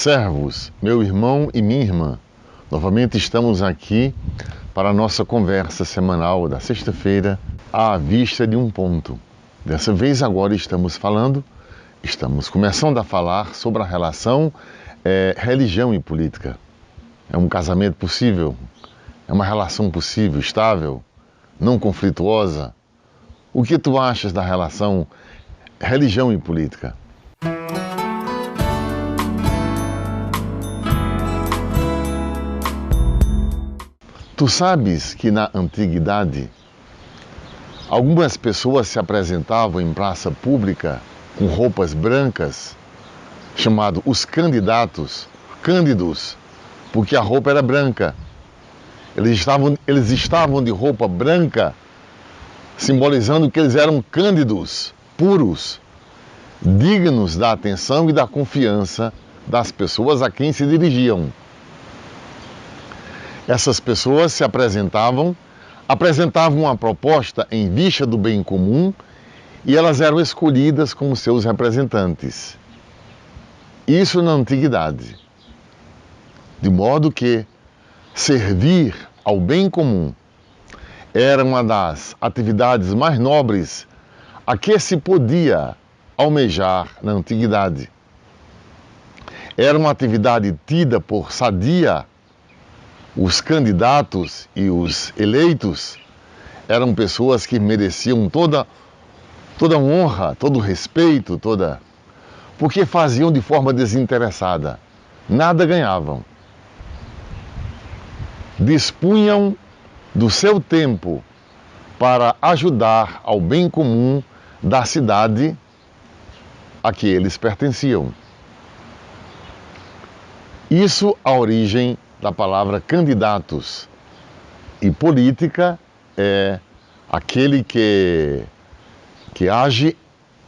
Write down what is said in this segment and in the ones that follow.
Servos, meu irmão e minha irmã, novamente estamos aqui para a nossa conversa semanal da sexta-feira, à vista de um ponto. Dessa vez agora estamos começando a falar sobre a relação religião e política. É um casamento possível? É uma relação possível, estável, não conflituosa? O que tu achas da relação religião e política? Tu sabes que na antiguidade, algumas pessoas se apresentavam em praça pública com roupas brancas, chamados os candidatos, cândidos, porque a roupa era branca. Eles estavam de roupa branca, simbolizando que eles eram cândidos, puros, dignos da atenção e da confiança das pessoas a quem se dirigiam. Essas pessoas se apresentavam uma proposta em vista do bem comum e elas eram escolhidas como seus representantes. Isso na antiguidade. De modo que servir ao bem comum era uma das atividades mais nobres a que se podia almejar na antiguidade. Era uma atividade tida por sadia. Os candidatos e os eleitos eram pessoas que mereciam toda honra, todo respeito, porque faziam de forma desinteressada. Nada ganhavam. Dispunham do seu tempo para ajudar ao bem comum da cidade a que eles pertenciam. Isso a origem da palavra candidatos. E política é aquele que age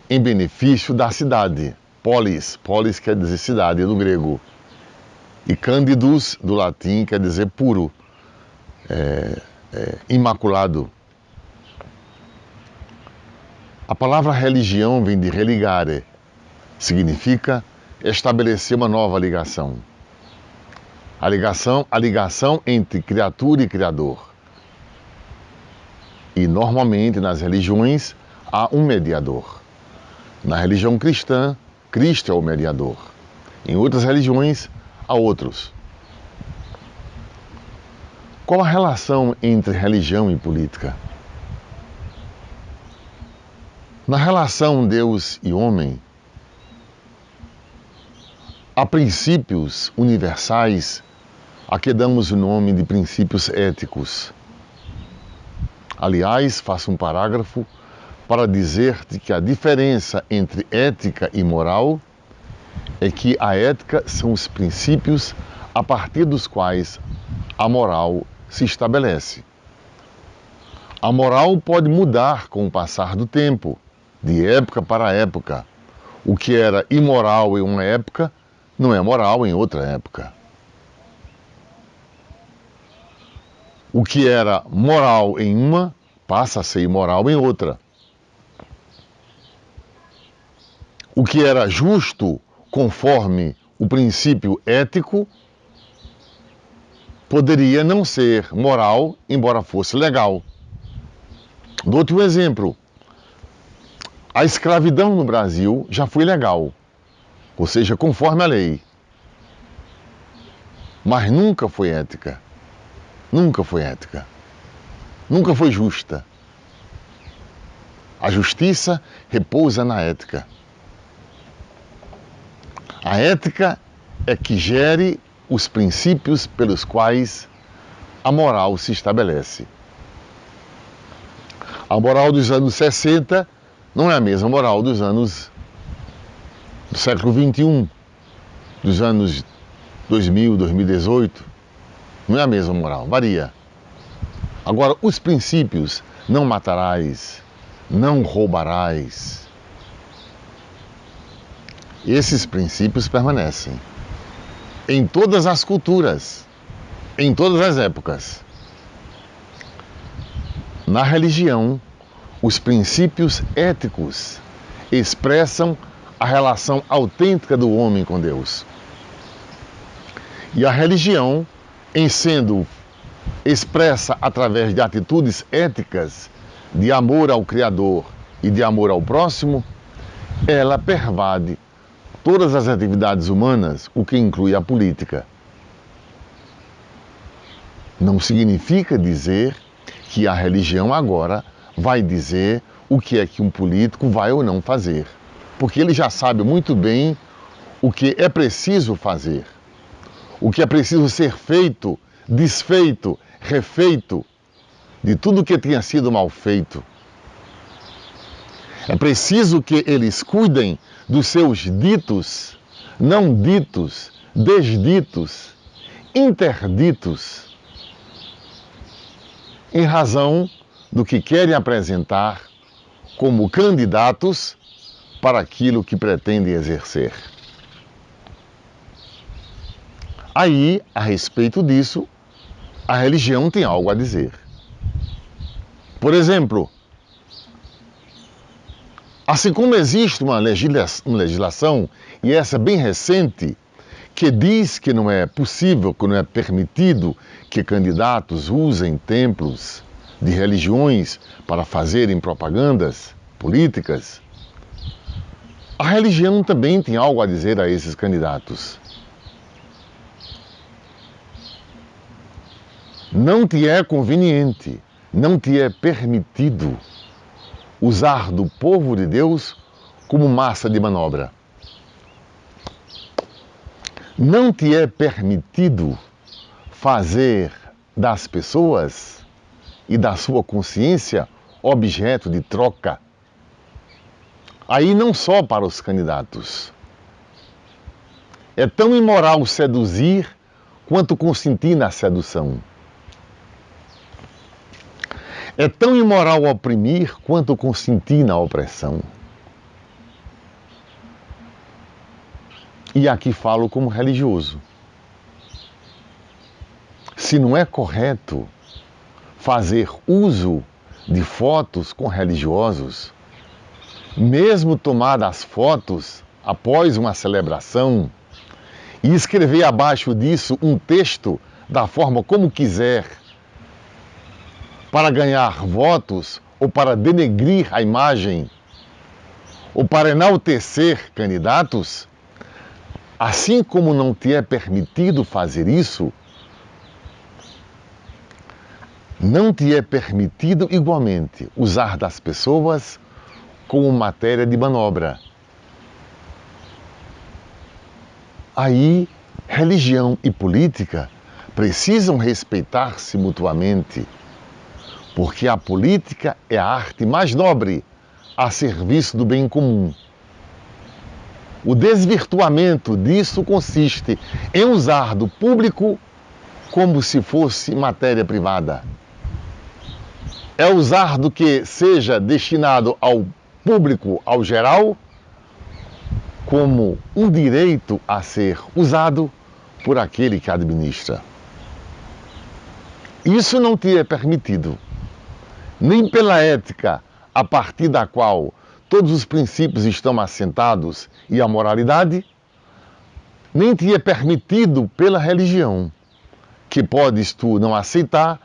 em benefício da cidade. Polis quer dizer cidade do grego. E cândidos do latim quer dizer puro, imaculado. A palavra religião vem de religare, significa estabelecer uma nova ligação. A ligação entre criatura e criador. E normalmente nas religiões há um mediador. Na religião cristã, Cristo é o mediador. Em outras religiões, há outros. Qual a relação entre religião e política? Na relação Deus e homem, há princípios universais a que damos o nome de princípios éticos. Aliás, faço um parágrafo para dizer-te que a diferença entre ética e moral é que a ética são os princípios a partir dos quais a moral se estabelece. A moral pode mudar com o passar do tempo, de época para época. O que era imoral em uma época não é moral em outra época. O que era moral em uma, passa a ser imoral em outra. O que era justo conforme o princípio ético, poderia não ser moral, embora fosse legal. Dou-te um exemplo. A escravidão no Brasil já foi legal, ou seja, conforme a lei. Mas nunca foi ética. Nunca foi ética. Nunca foi justa. A justiça repousa na ética. A ética é que gere os princípios pelos quais a moral se estabelece. A moral dos anos 60 não é a mesma moral dos anos do século XXI, dos anos 2000, 2018. Não é a mesma moral, varia. Agora, os princípios, não matarás, não roubarás, esses princípios permanecem em todas as culturas, em todas as épocas. Na religião, os princípios éticos expressam a relação autêntica do homem com Deus. E a religião, em sendo expressa através de atitudes éticas, de amor ao Criador e de amor ao próximo, ela pervade todas as atividades humanas, o que inclui a política. Não significa dizer que a religião agora vai dizer o que é que um político vai ou não fazer, porque ele já sabe muito bem o que é preciso fazer, o que é preciso ser feito, desfeito, refeito de tudo que tinha sido mal feito. É preciso que eles cuidem dos seus ditos, não ditos, desditos, interditos, em razão do que querem apresentar como candidatos para aquilo que pretendem exercer. Aí, a respeito disso, a religião tem algo a dizer. Por exemplo, assim como existe uma legislação, e essa bem recente, que diz que não é possível, que não é permitido que candidatos usem templos de religiões para fazerem propagandas políticas, a religião também tem algo a dizer a esses candidatos. Não te é conveniente, não te é permitido usar do povo de Deus como massa de manobra. Não te é permitido fazer das pessoas e da sua consciência objeto de troca. Aí não só para os candidatos. É tão imoral seduzir quanto consentir na sedução. É tão imoral oprimir quanto consentir na opressão. E aqui falo como religioso. Se não é correto fazer uso de fotos com religiosos, mesmo tomar as fotos após uma celebração e escrever abaixo disso um texto da forma como quiser, para ganhar votos ou para denegrir a imagem ou para enaltecer candidatos, assim como não te é permitido fazer isso, não te é permitido igualmente usar das pessoas como matéria de manobra. Aí, religião e política precisam respeitar-se mutuamente, porque a política é a arte mais nobre a serviço do bem comum. O desvirtuamento disso consiste em usar do público como se fosse matéria privada. É usar do que seja destinado ao público, ao geral, como um direito a ser usado por aquele que administra. Isso não te é permitido, nem pela ética a partir da qual todos os princípios estão assentados e a moralidade, nem te é permitido pela religião, que podes tu não aceitar,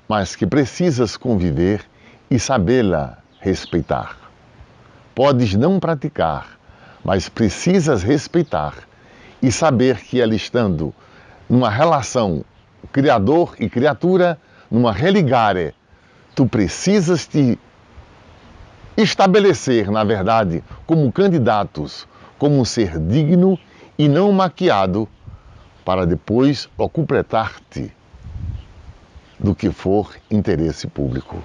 mas que precisas conviver e sabê-la respeitar. Podes não praticar, mas precisas respeitar e saber que ela estando numa relação criador e criatura, numa religare, tu precisas te estabelecer, na verdade, como candidatos, como um ser digno e não maquiado, para depois ocupletar-te do que for interesse público.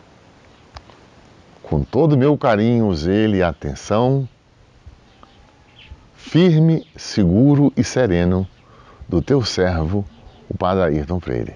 Com todo o meu carinho, zelo e atenção, firme, seguro e sereno, do teu servo, o Padre Ayrton Freire.